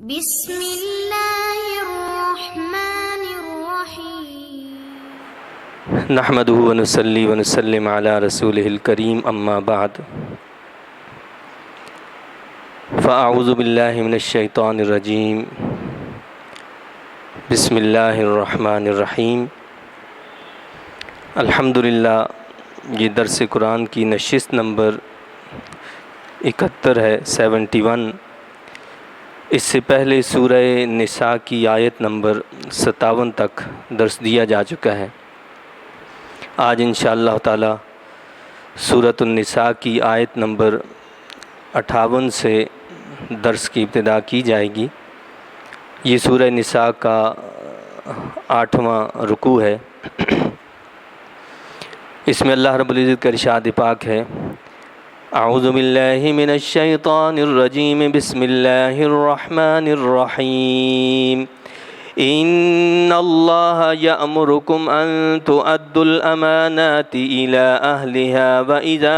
بسم اللہ الرحمن الرحیم نحمدہ ونصلی ونسلم علی رسولہ الکریم اما بعد فاعوذ باللہ من الشیطان الرجیم بسم اللہ الرحمن الرحیم الحمدللہ۔ یہ درس قرآن کی نشست نمبر 71 ہے، 71۔ اس سے پہلے سورہ نساء کی آیت نمبر 57 تک درس دیا جا چکا ہے۔ آج انشاءاللہ تعالی سورۃ النساء کی آیت نمبر 58 سے درس کی ابتدا کی جائے گی۔ یہ سورہ نساء کا 8واں رکوع ہے۔ اس میں اللہ رب العزت کا ارشاد پاک ہے، اعوذ باللہ من الشیطان الرجیم، بسم اللہ الرحمن الرحیم۔ ان اللہ یأمرکم ان تؤدوا الامانات الى اہلها وَإِذَا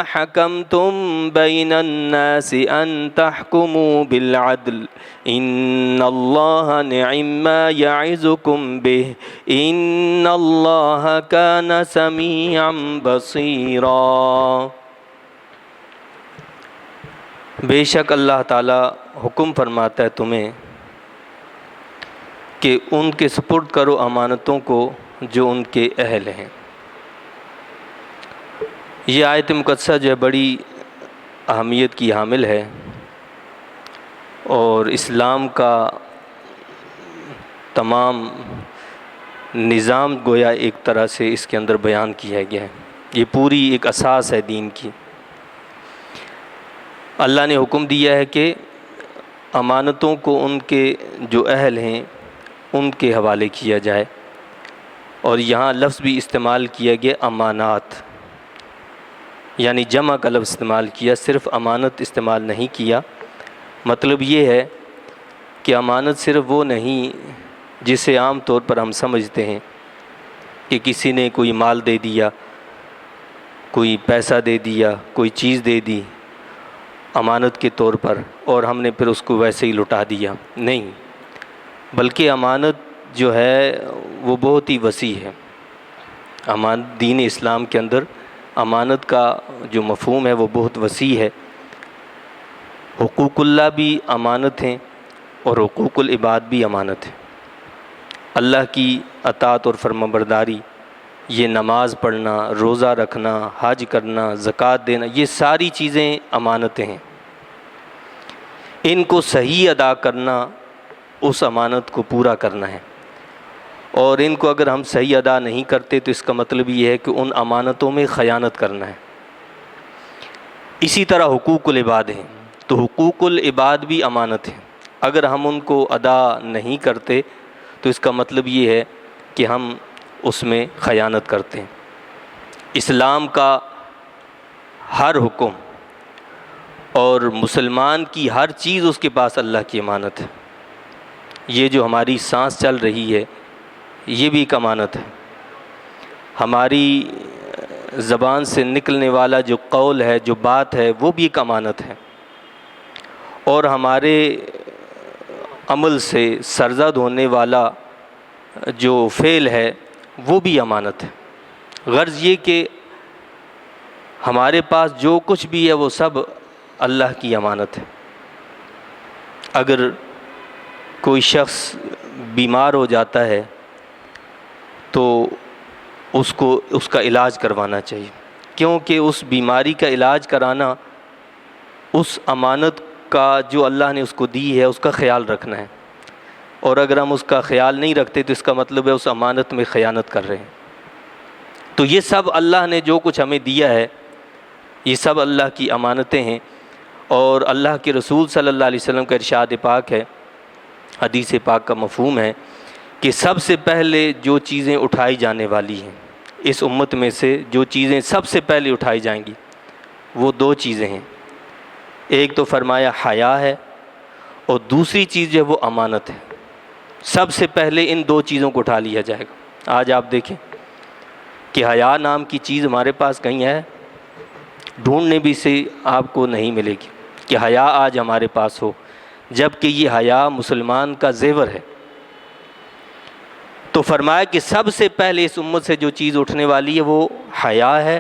حَكَمْتُمْ بَيْنَ النَّاسِ أَن تَحْكُمُوا بِالْعَدْلِ إِنَّ اللَّهَ نِعِمَّ مَا يَعِظُكُمْ بِهِ إِنَّ اللَّهَ كَانَ سَمِيعًا بَصِيرًا۔ بے شک اللہ تعالیٰ حکم فرماتا ہے تمہیں کہ ان کے سپرد کرو امانتوں کو جو ان کے اہل ہیں۔ یہ آیت مقدسہ جو ہے بڑی اہمیت کی حامل ہے، اور اسلام کا تمام نظام گویا ایک طرح سے اس کے اندر بیان کیا گیا ہے۔ یہ پوری ایک اساس ہے دین کی۔ اللہ نے حکم دیا ہے کہ امانتوں کو ان کے جو اہل ہیں ان کے حوالے کیا جائے، اور یہاں لفظ بھی استعمال کیا گیا امانات، یعنی جمع کا لفظ استعمال کیا، صرف امانت استعمال نہیں کیا۔ مطلب یہ ہے کہ امانت صرف وہ نہیں جسے عام طور پر ہم سمجھتے ہیں کہ کسی نے کوئی مال دے دیا، کوئی پیسہ دے دیا، کوئی چیز دے دی امانت کے طور پر، اور ہم نے پھر اس کو ویسے ہی لٹا دیا۔ نہیں، بلکہ امانت جو ہے وہ بہت ہی وسیع ہے۔ دین اسلام کے اندر امانت کا جو مفہوم ہے وہ بہت وسیع ہے۔ حقوق اللہ بھی امانت ہیں اور حقوق العباد بھی امانت ہے۔ اللہ کی اطاعت اور فرمانبرداری، یہ نماز پڑھنا، روزہ رکھنا، حج کرنا، زکوٰۃ دینا، یہ ساری چیزیں امانتیں ہیں۔ ان کو صحیح ادا کرنا، اس امانت کو پورا کرنا ہے، اور ان کو اگر ہم صحیح ادا نہیں کرتے تو اس کا مطلب یہ ہے کہ ان امانتوں میں خیانت کرنا ہے۔ اسی طرح حقوق العباد ہیں، تو حقوق العباد بھی امانت ہیں۔ اگر ہم ان کو ادا نہیں کرتے تو اس کا مطلب یہ ہے کہ ہم اس میں خیانت کرتے ہیں۔ اسلام کا ہر حکم اور مسلمان کی ہر چیز اس کے پاس اللہ کی امانت ہے۔ یہ جو ہماری سانس چل رہی ہے یہ بھی ایک امانت ہے۔ ہماری زبان سے نکلنے والا جو قول ہے، جو بات ہے، وہ بھی ایک امانت ہے، اور ہمارے عمل سے سرزد ہونے والا جو فعل ہے وہ بھی امانت ہے۔ غرض یہ کہ ہمارے پاس جو کچھ بھی ہے وہ سب اللہ کی امانت ہے۔ اگر کوئی شخص بیمار ہو جاتا ہے تو اس کا علاج کروانا چاہیے، کیونکہ اس بیماری کا علاج کرانا اس امانت کا جو اللہ نے اس کو دی ہے اس کا خیال رکھنا ہے، اور اگر ہم اس کا خیال نہیں رکھتے تو اس کا مطلب ہے اس امانت میں خیانت کر رہے ہیں۔ تو یہ سب اللہ نے جو کچھ ہمیں دیا ہے یہ سب اللہ کی امانتیں ہیں، اور اللہ کے رسول صلی اللہ علیہ وسلم کا ارشاد پاک ہے، حدیث پاک کا مفہوم ہے کہ سب سے پہلے جو چیزیں اٹھائی جانے والی ہیں اس امت میں سے، جو چیزیں سب سے پہلے اٹھائی جائیں گی وہ دو چیزیں ہیں۔ ایک تو فرمایا حیا ہے، اور دوسری چیز جو ہے وہ امانت ہے۔ سب سے پہلے ان دو چیزوں کو اٹھا لیا جائے گا۔ آج آپ دیکھیں کہ حیا نام کی چیز ہمارے پاس کہیں ہے؟ ڈھونڈنے بھی سے آپ کو نہیں ملے گی کہ حیا آج ہمارے پاس ہو، جب کہ یہ حیا مسلمان کا زیور ہے۔ تو فرمایا کہ سب سے پہلے اس امت سے جو چیز اٹھنے والی ہے وہ حیا ہے،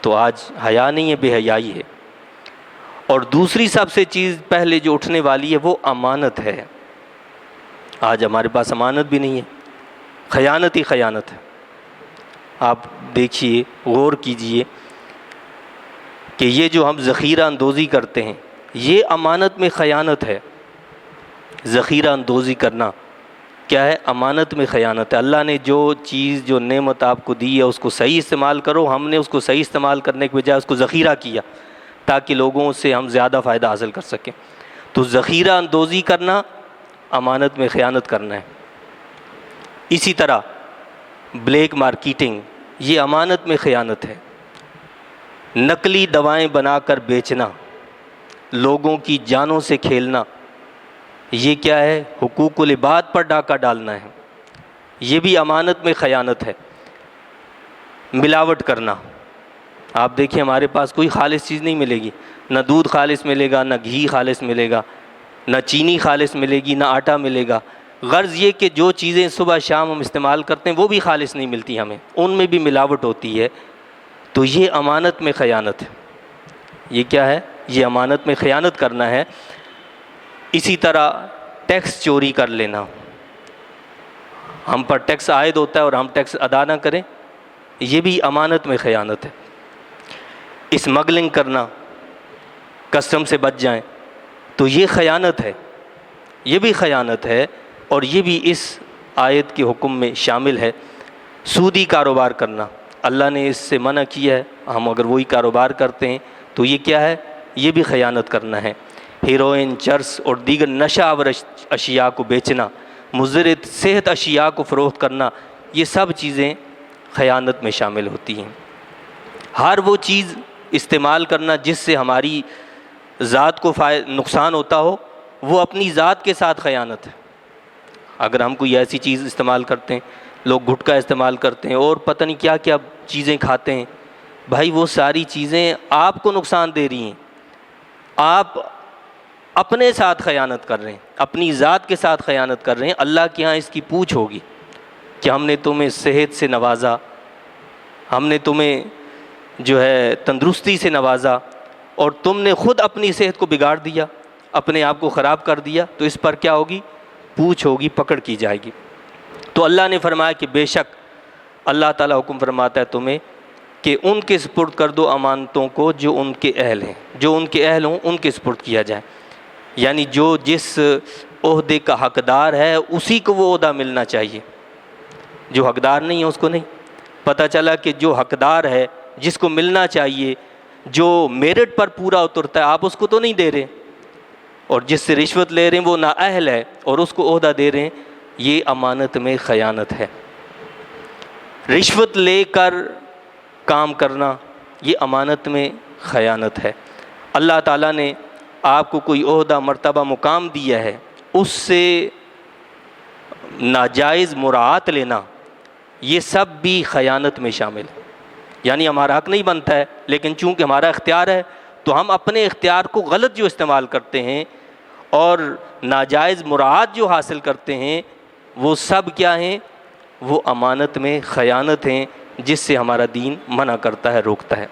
تو آج حیا نہیں ہے، بے حیائی ہے۔ اور دوسری سب سے چیز پہلے جو اٹھنے والی ہے وہ امانت ہے۔ آج ہمارے پاس امانت بھی نہیں ہے، خیانت ہی خیانت ہے۔ آپ دیکھیے، غور کیجئے کہ یہ جو ہم ذخیرہ اندوزی کرتے ہیں یہ امانت میں خیانت ہے۔ ذخیرہ اندوزی کرنا کیا ہے؟ امانت میں خیانت ہے۔ اللہ نے جو چیز، جو نعمت آپ کو دی ہے اس کو صحیح استعمال کرو، ہم نے اس کو صحیح استعمال کرنے کے بجائے اس کو ذخیرہ کیا تاکہ لوگوں سے ہم زیادہ فائدہ حاصل کر سکیں۔ تو ذخیرہ اندوزی کرنا امانت میں خیانت کرنا ہے۔ اسی طرح بلیک مارکیٹنگ، یہ امانت میں خیانت ہے۔ نقلی دوائیں بنا کر بیچنا، لوگوں کی جانوں سے کھیلنا، یہ کیا ہے؟ حقوق العباد پر ڈاکہ ڈالنا ہے، یہ بھی امانت میں خیانت ہے۔ ملاوٹ کرنا، آپ دیکھیں ہمارے پاس کوئی خالص چیز نہیں ملے گی، نہ دودھ خالص ملے گا، نہ گھی خالص ملے گا، نہ چینی خالص ملے گی، نہ آٹا ملے گا۔ غرض یہ کہ جو چیزیں صبح شام ہم استعمال کرتے ہیں وہ بھی خالص نہیں ملتی ہمیں، ان میں بھی ملاوٹ ہوتی ہے۔ تو یہ امانت میں خیانت ہے۔ یہ کیا ہے؟ یہ امانت میں خیانت کرنا ہے۔ اسی طرح ٹیکس چوری کر لینا، ہم پر ٹیکس عائد ہوتا ہے اور ہم ٹیکس ادا نہ کریں، یہ بھی امانت میں خیانت ہے۔ اسمگلنگ کرنا، کسٹم سے بچ جائیں، تو یہ خیانت ہے، یہ بھی خیانت ہے، اور یہ بھی اس آیت کے حکم میں شامل ہے۔ سودی کاروبار کرنا، اللہ نے اس سے منع کیا ہے، ہم اگر وہی کاروبار کرتے ہیں تو یہ کیا ہے؟ یہ بھی خیانت کرنا ہے۔ ہیروئن، چرس اور دیگر نشہ آور اشیاء کو بیچنا، مضر صحت اشیاء کو فروخت کرنا، یہ سب چیزیں خیانت میں شامل ہوتی ہیں۔ ہر وہ چیز استعمال کرنا جس سے ہماری ذات کو نقصان ہوتا ہو، وہ اپنی ذات کے ساتھ خیانت ہے۔ اگر ہم کوئی ایسی چیز استعمال کرتے ہیں، لوگ گٹکا استعمال کرتے ہیں اور پتہ نہیں کیا کیا چیزیں کھاتے ہیں، بھائی وہ ساری چیزیں آپ کو نقصان دے رہی ہیں، آپ اپنے ساتھ خیانت کر رہے ہیں، اپنی ذات کے ساتھ خیانت کر رہے ہیں۔ اللہ کے ہاں اس کی پوچھ ہوگی کہ ہم نے تمہیں صحت سے نوازا، ہم نے تمہیں جو ہے تندرستی سے نوازا، اور تم نے خود اپنی صحت کو بگاڑ دیا، اپنے آپ کو خراب کر دیا، تو اس پر کیا ہوگی؟ پوچھ ہوگی، پکڑ کی جائے گی۔ تو اللہ نے فرمایا کہ بے شک اللہ تعالیٰ حکم فرماتا ہے تمہیں کہ ان کے سپرد کر دو امانتوں کو جو ان کے اہل ہیں، جو ان کے اہل ہوں ان کے سپرد کیا جائے، یعنی جو جس عہدے کا حقدار ہے اسی کو وہ عہدہ ملنا چاہیے، جو حقدار نہیں ہے اس کو نہیں۔ پتہ چلا کہ جو حقدار ہے، جس کو ملنا چاہیے، جو میرٹ پر پورا اترتا ہے، آپ اس کو تو نہیں دے رہے، اور جس سے رشوت لے رہے ہیں وہ نااہل ہے اور اس کو عہدہ دے رہے ہیں، یہ امانت میں خیانت ہے۔ رشوت لے کر کام کرنا، یہ امانت میں خیانت ہے۔ اللہ تعالیٰ نے آپ کو کوئی عہدہ، مرتبہ، مقام دیا ہے، اس سے ناجائز مراعات لینا، یہ سب بھی خیانت میں شامل ہے۔ یعنی ہمارا حق نہیں بنتا ہے، لیکن چونکہ ہمارا اختیار ہے تو ہم اپنے اختیار کو غلط جو استعمال کرتے ہیں اور ناجائز مراعات جو حاصل کرتے ہیں، وہ سب کیا ہیں؟ وہ امانت میں خیانت ہیں، جس سے ہمارا دین منع کرتا ہے، روکتا ہے۔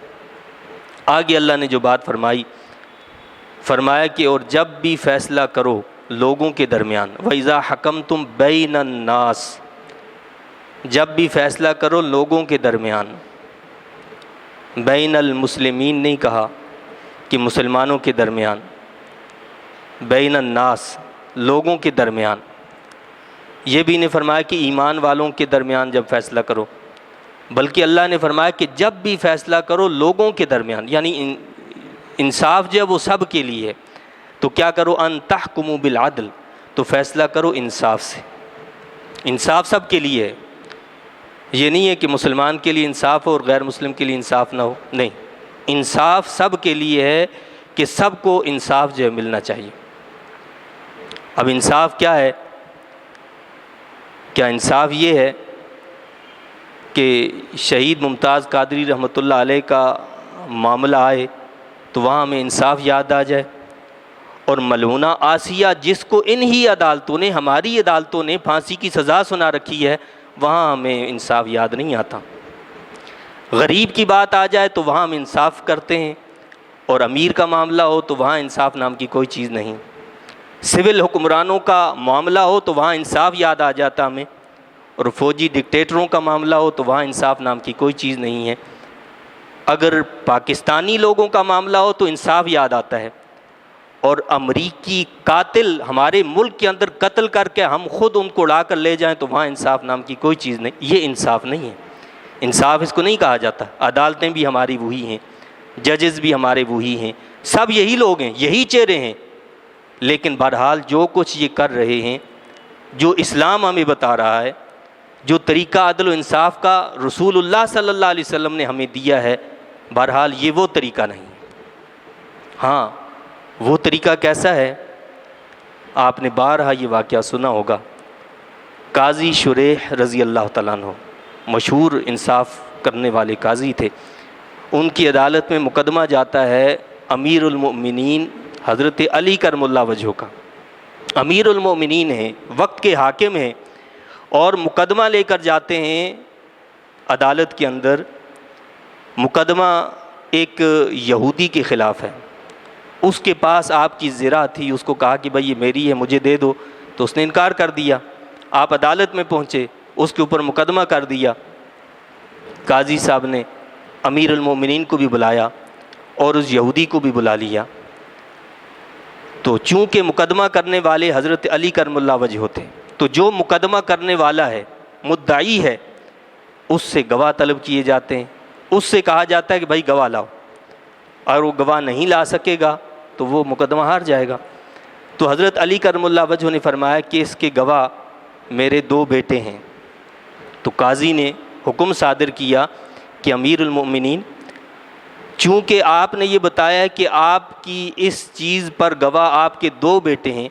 آگے اللہ نے جو بات فرمایا کہ اور جب بھی فیصلہ کرو لوگوں کے درمیان، وَإِذَا حَكَمْتُمْ بَيْنَ النَّاسِ، جب بھی فیصلہ کرو لوگوں کے درمیان، بین المسلمین نہیں کہا کہ مسلمانوں کے درمیان، بین الناس، لوگوں کے درمیان، یہ بھی نہیں فرمایا کہ ایمان والوں کے درمیان جب فیصلہ کرو، بلکہ اللہ نے فرمایا کہ جب بھی فیصلہ کرو لوگوں کے درمیان، یعنی انصاف جو ہے وہ سب کے لیے ہے، تو کیا کرو؟ ان تحکموا بالعدل، تو فیصلہ کرو انصاف سے۔ انصاف سب کے لیے ہے، یہ نہیں ہے کہ مسلمان کے لیے انصاف ہو اور غیر مسلم کے لیے انصاف نہ ہو، نہیں، انصاف سب کے لیے ہے کہ سب کو انصاف جو ہے ملنا چاہیے۔ اب انصاف کیا ہے؟ کیا انصاف یہ ہے کہ شہید ممتاز قادری رحمۃ اللہ علیہ کا معاملہ آئے تو وہاں ہمیں انصاف یاد آ جائے، اور ملعونہ آسیہ جس کو انہی عدالتوں نے، ہماری عدالتوں نے پھانسی کی سزا سنا رکھی ہے، وہاں ہمیں انصاف یاد نہیں آتا۔ غریب کی بات آ جائے تو وہاں ہم انصاف کرتے ہیں، اور امیر کا معاملہ ہو تو وہاں انصاف نام کی کوئی چیز نہیں۔ سول حکمرانوں کا معاملہ ہو تو وہاں انصاف یاد آ جاتا ہمیں، اور فوجی ڈکٹیٹروں کا معاملہ ہو تو وہاں انصاف نام کی کوئی چیز نہیں ہے۔ اگر پاکستانی لوگوں کا معاملہ ہو تو انصاف یاد آتا ہے، اور امریکی قاتل ہمارے ملک کے اندر قتل کر کے ہم خود ان کو اڑا کر لے جائیں تو وہاں انصاف نام کی کوئی چیز نہیں۔ یہ انصاف نہیں ہے، انصاف اس کو نہیں کہا جاتا۔ عدالتیں بھی ہماری وہی ہیں، ججز بھی ہمارے وہی ہیں، سب یہی لوگ ہیں، یہی چہرے ہیں، لیکن بہرحال جو کچھ یہ کر رہے ہیں، جو اسلام ہمیں بتا رہا ہے، جو طریقہ عدل و انصاف کا رسول اللہ صلی اللہ علیہ وسلم نے ہمیں دیا ہے، بہرحال یہ وہ طریقہ نہیں۔ ہاں، وہ طریقہ کیسا ہے؟ آپ نے بارہا یہ واقعہ سنا ہوگا۔ قاضی شریح رضی اللہ تعالیٰ عنہ مشہور انصاف کرنے والے قاضی تھے، ان کی عدالت میں مقدمہ جاتا ہے امیر المؤمنین حضرت علی کرم اللہ وجہہ کا۔ امیر المؤمنین ہیں، وقت کے حاکم ہیں، اور مقدمہ لے کر جاتے ہیں عدالت کے اندر۔ مقدمہ ایک یہودی کے خلاف ہے، اس کے پاس آپ کی زرہ تھی، اس کو کہا کہ بھائی یہ میری ہے، مجھے دے دو، تو اس نے انکار کر دیا۔ آپ عدالت میں پہنچے، اس کے اوپر مقدمہ کر دیا۔ قاضی صاحب نے امیر المومنین کو بھی بلایا اور اس یہودی کو بھی بلا لیا، تو چونکہ مقدمہ کرنے والے حضرت علی کرم اللہ وجہ تھے، تو جو مقدمہ کرنے والا ہے، مدعی ہے، اس سے گواہ طلب کیے جاتے ہیں، اس سے کہا جاتا ہے کہ بھائی گواہ لاؤ، اور وہ گواہ نہیں لا سکے گا تو وہ مقدمہ ہار جائے گا۔ تو حضرت علی کرم اللہ وجہ نے فرمایا کہ اس کے گواہ میرے 2 بیٹے ہیں۔ تو قاضی نے حکم صادر کیا کہ امیر المؤمنین، چونکہ آپ نے یہ بتایا کہ آپ کی اس چیز پر گواہ آپ کے 2 بیٹے ہیں،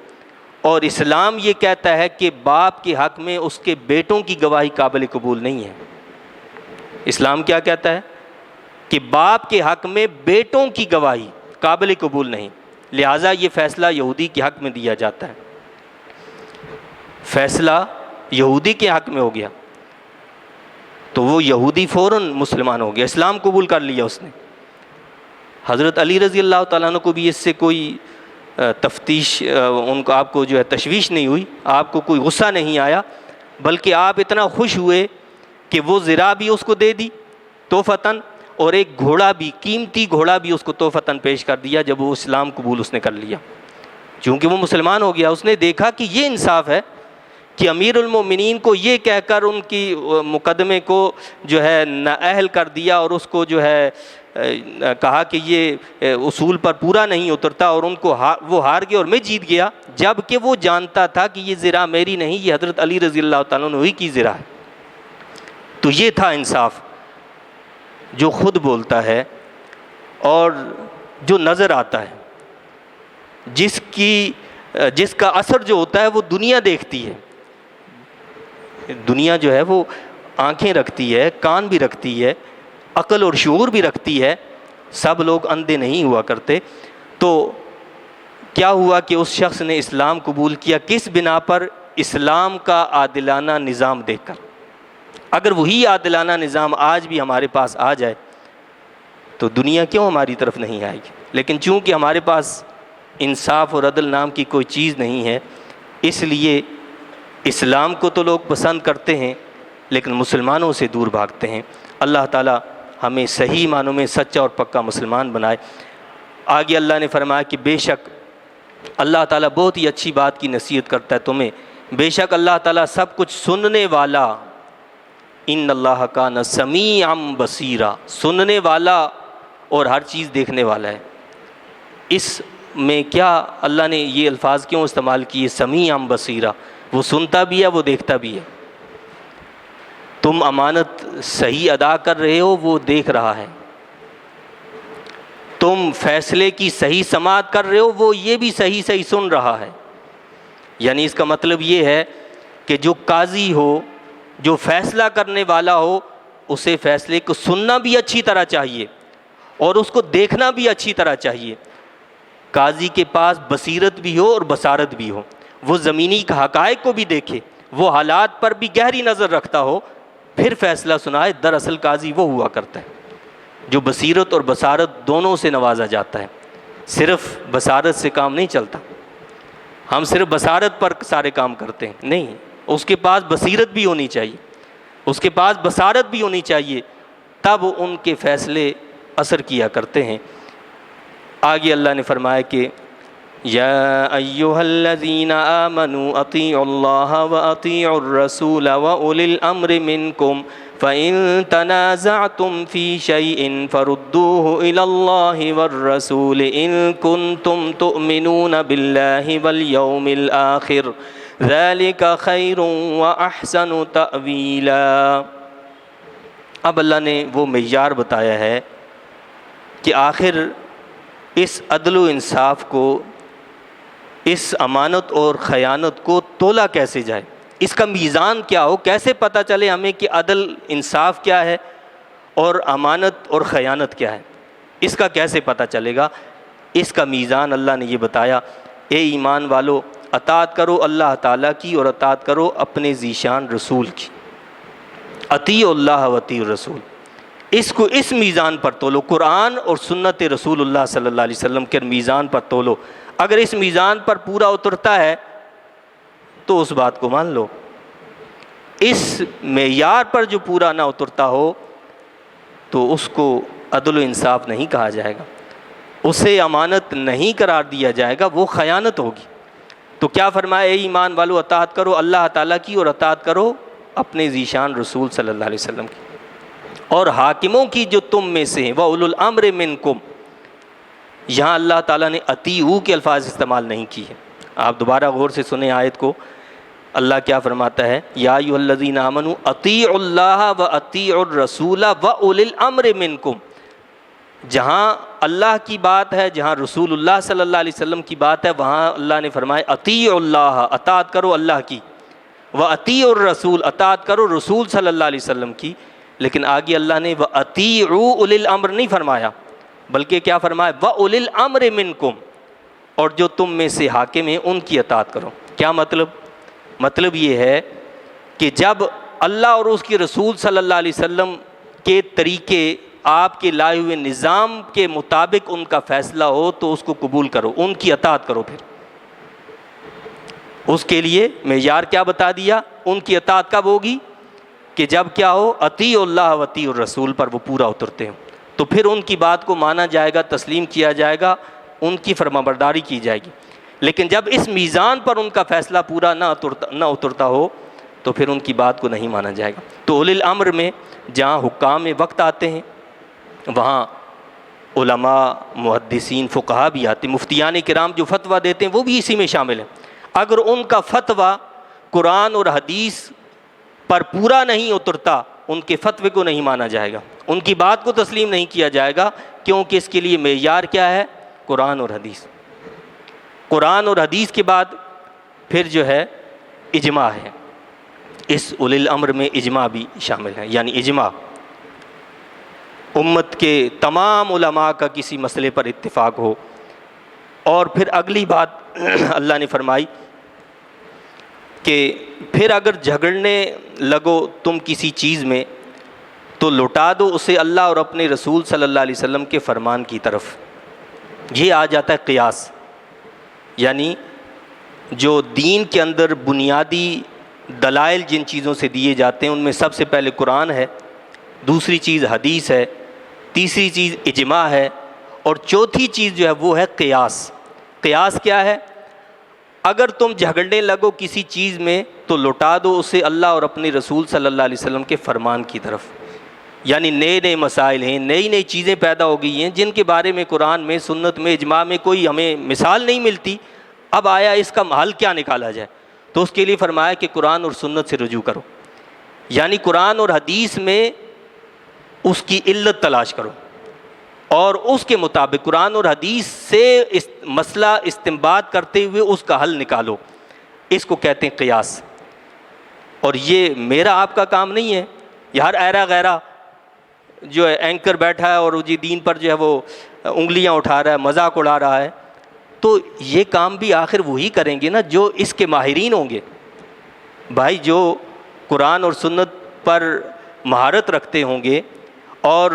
اور اسلام یہ کہتا ہے کہ باپ کے حق میں اس کے بیٹوں کی گواہی قابل قبول نہیں ہے۔ اسلام کیا کہتا ہے؟ کہ باپ کے حق میں بیٹوں کی گواہی قابل قبول نہیں، لہٰذا یہ فیصلہ یہودی کے حق میں دیا جاتا ہے۔ فیصلہ یہودی کے حق میں ہو گیا تو وہ یہودی فوراً مسلمان ہو گیا، اسلام قبول کر لیا اس نے۔ حضرت علی رضی اللہ تعالیٰ عنہ کو بھی اس سے کوئی تفتیش، ان کو آپ کو جو ہے تشویش نہیں ہوئی، آپ کو کوئی غصہ نہیں آیا، بلکہ آپ اتنا خوش ہوئے کہ وہ زرہ بھی اس کو دے دی تحفتاً، اور ایک گھوڑا بھی، قیمتی گھوڑا بھی اس کو تحفتاً پیش کر دیا جب وہ اسلام قبول اس نے کر لیا۔ چونکہ وہ مسلمان ہو گیا، اس نے دیکھا کہ یہ انصاف ہے کہ امیر المومنین کو یہ کہہ کر ان کی مقدمے کو جو ہے نااہل کر دیا، اور اس کو جو ہے کہا کہ یہ اصول پر پورا نہیں اترتا، اور ان کو وہ ہار گیا اور میں جیت گیا، جب کہ وہ جانتا تھا کہ یہ زرہ میری نہیں، یہ حضرت علی رضی اللہ تعالیٰ عنہ ہی کی زرہ ہے۔ تو یہ تھا انصاف، جو خود بولتا ہے اور جو نظر آتا ہے، جس کا اثر جو ہوتا ہے وہ دنیا دیکھتی ہے۔ دنیا جو ہے وہ آنکھیں رکھتی ہے، کان بھی رکھتی ہے، عقل اور شعور بھی رکھتی ہے، سب لوگ اندھے نہیں ہوا کرتے۔ تو کیا ہوا کہ اس شخص نے اسلام قبول کیا، کس بنا پر؟ اسلام کا عادلانہ نظام دیکھ کر۔ اگر وہی عادلانہ نظام آج بھی ہمارے پاس آ جائے تو دنیا کیوں ہماری طرف نہیں آئے گی؟ لیکن چونکہ ہمارے پاس انصاف اور عدل نام کی کوئی چیز نہیں ہے، اس لیے اسلام کو تو لوگ پسند کرتے ہیں لیکن مسلمانوں سے دور بھاگتے ہیں۔ اللہ تعالیٰ ہمیں صحیح معنوں میں سچا اور پکا مسلمان بنائے۔ آگے اللہ نے فرمایا کہ بے شک اللہ تعالیٰ بہت ہی اچھی بات کی نصیحت کرتا ہے تمہیں، بے شک اللہ تعالیٰ سب کچھ سننے والا، ان اللہ کان سمیعا بصیرا، سننے والا اور ہر چیز دیکھنے والا ہے۔ اس میں کیا اللہ نے یہ الفاظ کیوں استعمال کیے؟ سمیعا بصیرا، وہ سنتا بھی ہے، وہ دیکھتا بھی ہے۔ تم امانت صحیح ادا کر رہے ہو، وہ دیکھ رہا ہے۔ تم فیصلے کی صحیح سماعت کر رہے ہو، وہ یہ بھی صحیح سن رہا ہے۔ یعنی اس کا مطلب یہ ہے کہ جو قاضی ہو، جو فیصلہ کرنے والا ہو، اسے فیصلے کو سننا بھی اچھی طرح چاہیے، اور اس کو دیکھنا بھی اچھی طرح چاہیے۔ قاضی کے پاس بصیرت بھی ہو اور بصارت بھی ہو، وہ زمینی حقائق کو بھی دیکھے، وہ حالات پر بھی گہری نظر رکھتا ہو، پھر فیصلہ سنائے۔ دراصل قاضی وہ ہوا کرتا ہے جو بصیرت اور بصارت دونوں سے نوازا جاتا ہے۔ صرف بصارت سے کام نہیں چلتا، ہم صرف بصارت پر سارے کام کرتے ہیں، نہیں، اس کے پاس بصیرت بھی ہونی چاہیے، اس کے پاس بصارت بھی ہونی چاہیے، تب ان کے فیصلے اثر کیا کرتے ہیں۔ آگے اللہ نے فرمایا کہ یا ایھا الذین آمنوا اطیعوا اللہ واطیعوا الرسول واولی الامر منکم فإن تنازعتم فی شیء فردوه الی اللہ والرسول ان کنتم تؤمنون باللہ والیوم الآخر ذلک خیر واحسن تأویلا۔ اب اللہ نے وہ معیار بتایا ہے کہ آخر اس عدل و انصاف کو، اس امانت اور خیانت کو تولا کیسے جائے، اس کا میزان کیا ہو، کیسے پتہ چلے ہمیں کہ عدل انصاف کیا ہے اور امانت اور خیانت کیا ہے، اس کا کیسے پتہ چلے گا؟ اس کا میزان اللہ نے یہ بتایا، اے ایمان والو اطاعت کرو اللہ تعالیٰ کی اور اطاعت کرو اپنے ذیشان رسول کی۔ اطیعوا اللہ واطیعوا الرسول، اس کو اس میزان پر تولو، قرآن اور سنت رسول اللہ صلی اللہ علیہ وسلم کے میزان پر تولو۔ اگر اس میزان پر پورا اترتا ہے تو اس بات کو مان لو، اس معیار پر جو پورا نہ اترتا ہو تو اس کو عدل و انصاف نہیں کہا جائے گا، اسے امانت نہیں قرار دیا جائے گا، وہ خیانت ہوگی۔ تو کیا فرمایا، اے ایمان والو اطاعت کرو اللہ تعالیٰ کی اور اطاعت کرو اپنے ذیشان رسول صلی اللہ علیہ وسلم کی، اور حاکموں کی جو تم میں سے ہیں، وَأُولُو الْأَمْرِ مِنْكُمْ۔ یہاں اللہ تعالیٰ نے اطیعوا کے الفاظ استعمال نہیں کی ہے، آپ دوبارہ غور سے سنیں آیت کو۔ اللہ کیا فرماتا ہے، یا ایھا الذین آمنوا اطیعوا اللہ واطیعوا الرسول وَأُولِي الْأَمْرِ مِنْكُمْ۔ جہاں اللہ کی بات ہے، جہاں رسول اللہ صلی اللہ علیہ وسلم کی بات ہے، وہاں اللہ نے فرمایا اطیعوا اللہ، اطاعت کرو اللہ کی، واطیعوا الرسول، اطاعت کرو رسول صلی اللہ علیہ وسلم کی۔ لیکن آگے اللہ نے وَأَطِيعُوا أُولِي الْأَمْرِ نہیں فرمایا، بلکہ کیا فرمایا، وَأُولِي الْأَمْرِ مِنْكُمْ، اور جو تم میں سے حاکم ہیں ان کی اطاعت کرو۔ کیا مطلب؟ مطلب یہ ہے کہ جب اللہ اور اس کی رسول صلی اللہ علیہ وسلم کے طریقے، آپ کے لائے ہوئے نظام کے مطابق ان کا فیصلہ ہو تو اس کو قبول کرو، ان کی اطاعت کرو۔ پھر اس کے لیے معیار کیا بتا دیا، ان کی اطاعت کب ہوگی کہ جب کیا ہو، اطیعوا اللہ واطیعوا الرسول پر وہ پورا اترتے ہوں، تو پھر ان کی بات کو مانا جائے گا، تسلیم کیا جائے گا، ان کی فرمانبرداری کی جائے گی۔ لیکن جب اس میزان پر ان کا فیصلہ پورا نہ اترتا ہو تو پھر ان کی بات کو نہیں مانا جائے گا۔ تو اولی الامر میں جہاں حکام وقت آتے ہیں وہاں علماء، محدثین، فقہا بھی آتے ہیں، مفتیان کرام جو فتویٰ دیتے ہیں وہ بھی اسی میں شامل ہیں۔ اگر ان کا فتویٰ قرآن اور حدیث پر پورا نہیں اترتا، ان کے فتوے کو نہیں مانا جائے گا، ان کی بات کو تسلیم نہیں کیا جائے گا، کیونکہ اس کے لیے معیار کیا ہے، قرآن اور حدیث۔ قرآن اور حدیث کے بعد پھر جو ہے اجماع ہے، اس اولی الامر میں اجماع بھی شامل ہے، یعنی اجماع امت کے تمام علماء کا کسی مسئلے پر اتفاق ہو۔ اور پھر اگلی بات اللہ نے فرمائی کہ پھر اگر جھگڑنے لگو تم کسی چیز میں تو لوٹا دو اسے اللہ اور اپنے رسول صلی اللہ علیہ وسلم کے فرمان کی طرف۔ یہ آ جاتا ہے قیاس، یعنی جو دین کے اندر بنیادی دلائل جن چیزوں سے دیے جاتے ہیں ان میں سب سے پہلے قرآن ہے، دوسری چیز حدیث ہے، تیسری چیز اجماع ہے، اور چوتھی چیز جو ہے وہ ہے قیاس۔ قیاس کیا ہے؟ اگر تم جھگڑنے لگو کسی چیز میں تو لوٹا دو اسے اللہ اور اپنے رسول صلی اللہ علیہ وسلم کے فرمان کی طرف۔ یعنی نئے نئے مسائل ہیں، نئی نئی چیزیں پیدا ہو گئی ہیں جن کے بارے میں قرآن میں، سنت میں، اجماع میں کوئی ہمیں مثال نہیں ملتی، اب آیا اس کا حل کیا نکالا جائے، تو اس کے لیے فرمایا کہ قرآن اور سنت سے رجوع کرو، یعنی قرآن اور حدیث میں اس کی علت تلاش کرو اور اس کے مطابق قرآن اور حدیث سے مسئلہ استنباط کرتے ہوئے اس کا حل نکالو۔ اس کو کہتے ہیں قیاس۔ اور یہ میرا آپ کا کام نہیں ہے، یہ ہر ایرا غیرہ جو ہے اینکر بیٹھا ہے اور وہ جی دین پر جو ہے وہ انگلیاں اٹھا رہا ہے، مذاق اڑا رہا ہے، تو یہ کام بھی آخر وہی کریں گے نا جو اس کے ماہرین ہوں گے۔ بھائی جو قرآن اور سنت پر مہارت رکھتے ہوں گے اور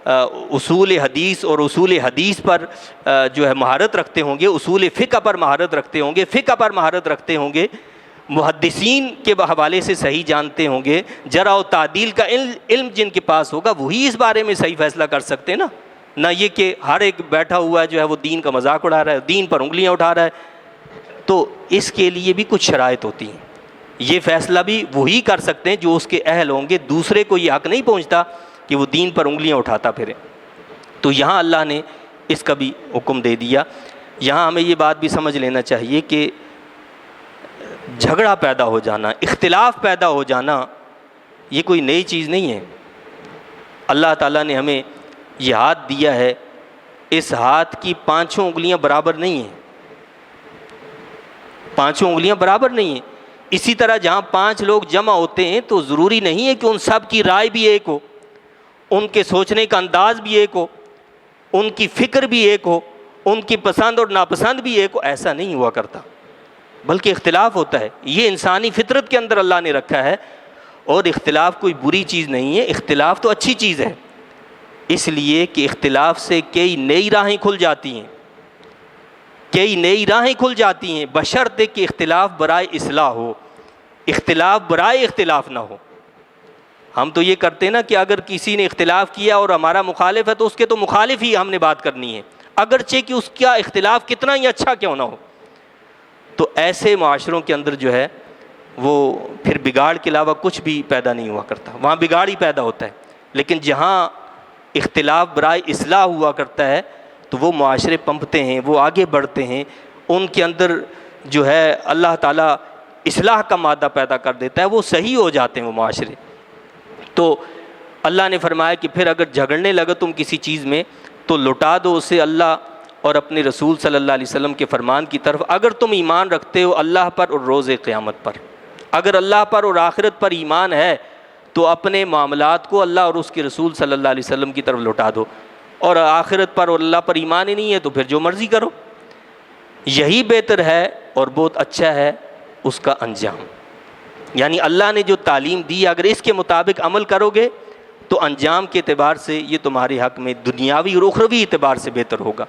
اصول حدیث اور اصول حدیث پر جو ہے مہارت رکھتے ہوں گے، اصول فقہ پر مہارت رکھتے ہوں گے، فقہ پر مہارت رکھتے ہوں گے، محدثین کے حوالے سے صحیح جانتے ہوں گے، جرح و تعدیل کا علم جن کے پاس ہوگا، وہی اس بارے میں صحیح فیصلہ کر سکتے ہیں نا، نہ یہ کہ ہر ایک بیٹھا ہوا ہے جو ہے وہ دین کا مذاق اڑا رہا ہے، دین پر انگلیاں اٹھا رہا ہے۔ تو اس کے لیے بھی کچھ شرائط ہوتی ہیں، یہ فیصلہ بھی وہی کر سکتے ہیں جو اس کے اہل ہوں گے، دوسرے کو یہ حق نہیں پہنچتا کہ وہ دین پر انگلیاں اٹھاتا پھرے۔ تو یہاں اللہ نے اس کا بھی حکم دے دیا۔ یہاں ہمیں یہ بات بھی سمجھ لینا چاہیے کہ جھگڑا پیدا ہو جانا، اختلاف پیدا ہو جانا، یہ کوئی نئی چیز نہیں ہے۔ اللہ تعالیٰ نے ہمیں یہ ہاتھ دیا ہے، اس ہاتھ کی پانچوں انگلیاں برابر نہیں ہیں، پانچوں انگلیاں برابر نہیں ہیں۔ اسی طرح جہاں 5 لوگ جمع ہوتے ہیں تو ضروری نہیں ہے کہ ان سب کی رائے بھی ایک ہو، ان کے سوچنے کا انداز بھی ایک ہو، ان کی فکر بھی ایک ہو، ان کی پسند اور ناپسند بھی ایک ہو، ایسا نہیں ہوا کرتا، بلکہ اختلاف ہوتا ہے۔ یہ انسانی فطرت کے اندر اللہ نے رکھا ہے، اور اختلاف کوئی بری چیز نہیں ہے، اختلاف تو اچھی چیز ہے، اس لیے کہ اختلاف سے کئی نئی راہیں کھل جاتی ہیں، کئی نئی راہیں کھل جاتی ہیں، بشرطے کہ اختلاف برائے اصلاح ہو، اختلاف برائے اختلاف نہ ہو۔ ہم تو یہ کرتے ہیں نا کہ اگر کسی نے اختلاف کیا اور ہمارا مخالف ہے تو اس کے تو مخالف ہی ہم نے بات کرنی ہے، اگرچہ کہ اس کا اختلاف کتنا ہی اچھا کیوں نہ ہو۔ تو ایسے معاشروں کے اندر جو ہے وہ پھر بگاڑ کے علاوہ کچھ بھی پیدا نہیں ہوا کرتا، وہاں بگاڑ ہی پیدا ہوتا ہے۔ لیکن جہاں اختلاف برائے اصلاح ہوا کرتا ہے تو وہ معاشرے پنپتے ہیں، وہ آگے بڑھتے ہیں، ان کے اندر جو ہے اللہ تعالیٰ اصلاح کا مادہ پیدا کر دیتا ہے، وہ صحیح ہو جاتے ہیں وہ معاشرے۔ تو اللہ نے فرمایا کہ پھر اگر جھگڑنے لگے تم کسی چیز میں تو لوٹا دو اسے اللہ اور اپنے رسول صلی اللہ علیہ وسلم کے فرمان کی طرف، اگر تم ایمان رکھتے ہو اللہ پر اور روز قیامت پر۔ اگر اللہ پر اور آخرت پر ایمان ہے تو اپنے معاملات کو اللہ اور اس کے رسول صلی اللہ علیہ وسلم کی طرف لوٹا دو، اور آخرت پر اور اللہ پر ایمان ہی نہیں ہے تو پھر جو مرضی کرو، یہی بہتر ہے اور بہت اچھا ہے اس کا انجام۔ یعنی اللہ نے جو تعلیم دی اگر اس کے مطابق عمل کرو گے تو انجام کے اعتبار سے یہ تمہارے حق میں دنیاوی اور اخروی اعتبار سے بہتر ہوگا۔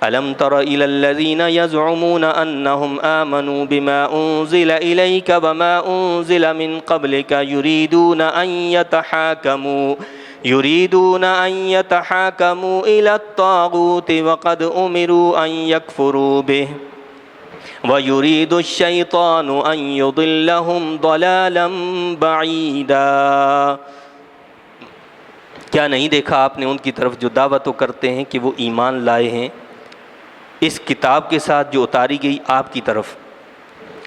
أَلَمْ تَرَ إِلَى الَّذِينَ يَزْعُمُونَ أَنَّهُمْ آمَنُوا بِمَا أُنزِلَ إِلَيْكَ وَمَا أُنزِلَ مِن قَبْلِكَ يُرِيدُونَ أَن يَتَحَاكَمُوا إِلَى الطَّاغُوتِ وَقَدْ أُمِرُوا أَن يَكْفُرُوا بِهِ وَيُرِيدُ الشَّيْطَانُ أَن يُضِلَّهُمْ ضَلَالًا بَعِيدًا۔ کیا نہیں دیکھا آپ نے ان کی طرف جو دعوت کرتے ہیں کہ وہ ایمان لائے ہیں اس کتاب کے ساتھ جو اتاری گئی آپ کی طرف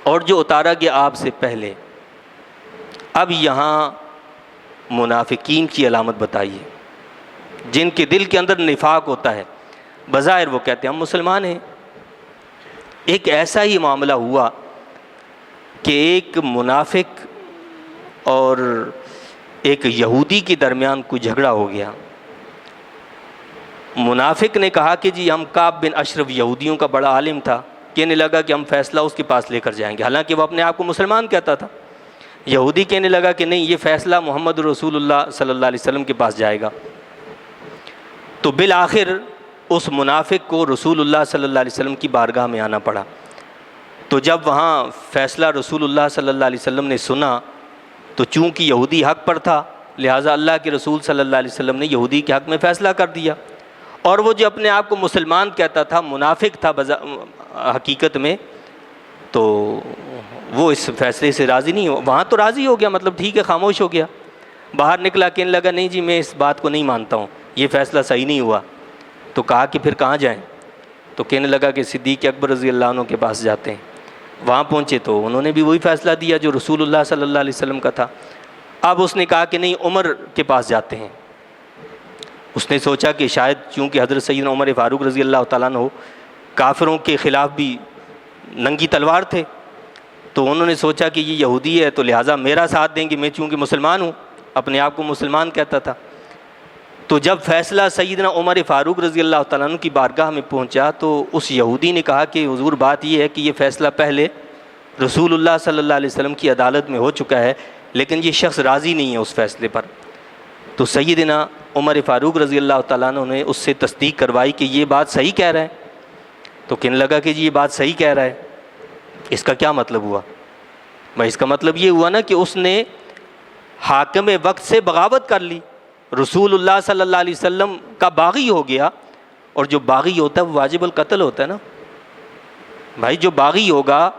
اور جو اتارا گیا آپ سے پہلے۔ اب یہاں منافقین کی علامت بتائیے، جن کے دل کے اندر نفاق ہوتا ہے، بظاہر وہ کہتے ہیں ہم مسلمان ہیں۔ ایک ایسا ہی معاملہ ہوا کہ ایک منافق اور ایک یہودی کے درمیان کوئی جھگڑا ہو گیا۔ منافق نے کہا کہ جی ہم کعب بن اشرف یہودیوں کا بڑا عالم تھا، کہنے لگا کہ ہم فیصلہ اس کے پاس لے کر جائیں گے، حالانکہ وہ اپنے آپ کو مسلمان کہتا تھا۔ یہودی کہنے لگا کہ نہیں، یہ فیصلہ محمد رسول اللہ صلی اللہ علیہ وسلم کے پاس جائے گا۔ تو بالآخر اس منافق کو رسول اللہ صلی اللہ علیہ وسلم کی بارگاہ میں آنا پڑا۔ تو جب وہاں فیصلہ رسول اللہ صلی اللہ علیہ وسلم نے سنا تو چونکہ یہودی حق پر تھا لہٰذا اللہ کے رسول صلی اللہ علیہ وسلم نے یہودی کے حق میں فیصلہ کر دیا، اور وہ جو اپنے آپ کو مسلمان کہتا تھا منافق تھا حقیقت میں، تو وہ اس فیصلے سے راضی نہیں ہو، وہاں تو راضی ہو گیا، مطلب ٹھیک ہے، خاموش ہو گیا، باہر نکلا کہنے لگا نہیں جی میں اس بات کو نہیں مانتا ہوں، یہ فیصلہ صحیح نہیں ہوا۔ تو کہا کہ پھر کہاں جائیں؟ تو کہنے لگا کہ صدیق اکبر رضی اللہ عنہ کے پاس جاتے ہیں۔ وہاں پہنچے تو انہوں نے بھی وہی فیصلہ دیا جو رسول اللہ صلی اللہ علیہ وسلم کا تھا۔ اب اس نے کہا کہ نہیں عمر کے پاس جاتے ہیں۔ اس نے سوچا کہ شاید چونکہ حضرت سیدنا عمر فاروق رضی اللہ تعالیٰ عنہ کافروں کے خلاف بھی ننگی تلوار تھے، تو انہوں نے سوچا کہ یہ یہودی ہے تو لہٰذا میرا ساتھ دیں گے، میں چونکہ مسلمان ہوں، اپنے آپ کو مسلمان کہتا تھا۔ تو جب فیصلہ سیدنا عمر فاروق رضی اللہ تعالیٰ عنہ کی بارگاہ میں پہنچا تو اس یہودی نے کہا کہ حضور بات یہ ہے کہ یہ فیصلہ پہلے رسول اللہ صلی اللہ علیہ وسلم کی عدالت میں ہو چکا ہے، لیکن یہ شخص راضی نہیں ہے اس فیصلے پر۔ تو سیدنا عمر فاروق رضی اللہ تعالیٰ عنہ نے اس سے تصدیق کروائی کہ یہ بات صحیح کہہ رہا ہے۔ تو کہنے لگا کہ جی یہ بات صحیح کہہ رہا ہے، اس کا کیا مطلب ہوا؟ بھائی اس کا مطلب یہ ہوا نا کہ اس نے حاکم وقت سے بغاوت کر لی، رسول اللہ صلی اللہ علیہ وسلم کا باغی ہو گیا، اور جو باغی ہوتا ہے وہ واجب القتل ہوتا ہے نا بھائی، جو باغی ہوگا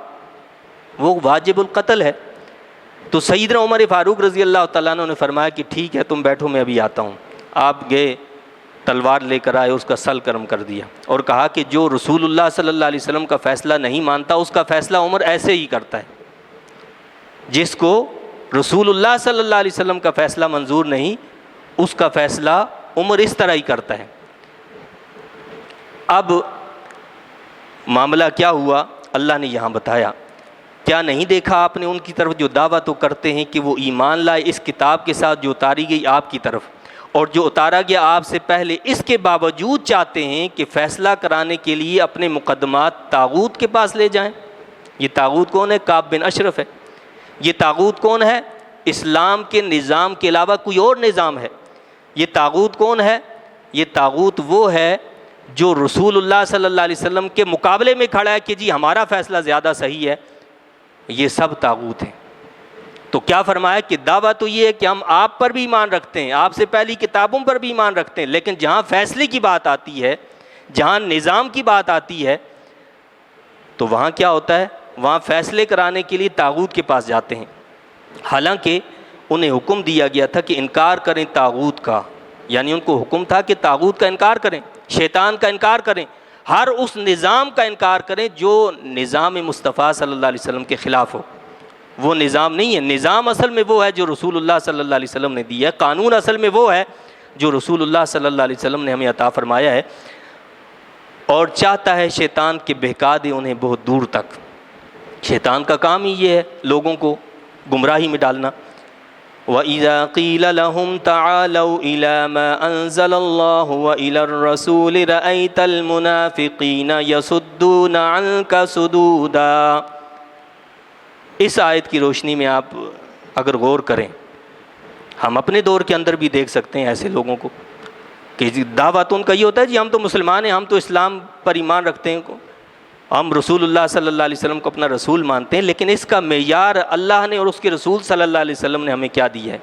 وہ واجب القتل ہے۔ تو سیدنا عمر فاروق رضی اللہ تعالیٰ عنہ نے فرمایا کہ ٹھیک ہے تم بیٹھو میں ابھی آتا ہوں۔ آپ گئے، تلوار لے کر آئے، اس کا سل کرم کر دیا اور کہا کہ جو رسول اللہ صلی اللہ علیہ وسلم کا فیصلہ نہیں مانتا اس کا فیصلہ عمر ایسے ہی کرتا ہے، جس کو رسول اللہ صلی اللہ علیہ وسلم کا فیصلہ منظور نہیں اس کا فیصلہ عمر اس طرح ہی کرتا ہے۔ اب معاملہ کیا ہوا اللہ نے یہاں بتایا۔ کیا نہیں دیکھا آپ نے ان کی طرف جو دعویٰ تو کرتے ہیں کہ وہ ایمان لائے اس کتاب کے ساتھ جو اتاری گئی آپ کی طرف، اور جو اتارا گیا آپ سے پہلے، اس کے باوجود چاہتے ہیں کہ فیصلہ کرانے کے لیے اپنے مقدمات طاغوت کے پاس لے جائیں۔ یہ طاغوت کون ہے؟ کعب بن اشرف ہے۔ یہ طاغوت کون ہے؟ اسلام کے نظام کے علاوہ کوئی اور نظام ہے۔ یہ طاغوت کون ہے؟ یہ طاغوت وہ ہے جو رسول اللہ صلی اللہ علیہ وسلم کے مقابلے میں کھڑا ہے کہ جی ہمارا فیصلہ زیادہ صحیح ہے۔ یہ سب طاغوت ہیں۔ تو کیا فرمایا کہ دعویٰ تو یہ ہے کہ ہم آپ پر بھی ایمان رکھتے ہیں، آپ سے پہلی کتابوں پر بھی ایمان رکھتے ہیں، لیکن جہاں فیصلے کی بات آتی ہے، جہاں نظام کی بات آتی ہے، تو وہاں کیا ہوتا ہے؟ وہاں فیصلے کرانے کے لیے طاغوت کے پاس جاتے ہیں، حالانکہ انہیں حکم دیا گیا تھا کہ انکار کریں طاغوت کا، یعنی ان کو حکم تھا کہ طاغوت کا انکار کریں، شیطان کا انکار کریں، ہر اس نظام کا انکار کریں جو نظام مصطفیٰ صلی اللہ علیہ وسلم کے خلاف ہو۔ وہ نظام نہیں ہے، نظام اصل میں وہ ہے جو رسول اللہ صلی اللہ علیہ وسلم نے دیا ہے، قانون اصل میں وہ ہے جو رسول اللہ صلی اللہ علیہ وسلم نے ہمیں عطا فرمایا ہے، اور چاہتا ہے شیطان کہ بہکا دے انہیں بہت دور تک۔ شیطان کا کام ہی یہ ہے لوگوں کو گمراہی میں ڈالنا۔ وَإِذَا قِيلَ لَهُمْ تَعَالَوْا إِلَى مَا أَنزَلَ اللَّهُ وَإِلَى الرَّسُولِ رَأَيْتَ الْمُنَافِقِينَ يَصُدُّونَ عَنْكَ صُدُودًا۔ اس آیت کی روشنی میں آپ اگر غور کریں، ہم اپنے دور کے اندر بھی دیکھ سکتے ہیں ایسے لوگوں کو کہ دعویٰ تو ان کا یہ ہوتا ہے جی ہم تو مسلمان ہیں، ہم تو اسلام پر ایمان رکھتے ہیں، ہم رسول اللہ صلی اللہ علیہ وسلم کو اپنا رسول مانتے ہیں، لیکن اس کا معیار اللہ نے اور اس کے رسول صلی اللہ علیہ وسلم نے ہمیں کیا دیا ہے؟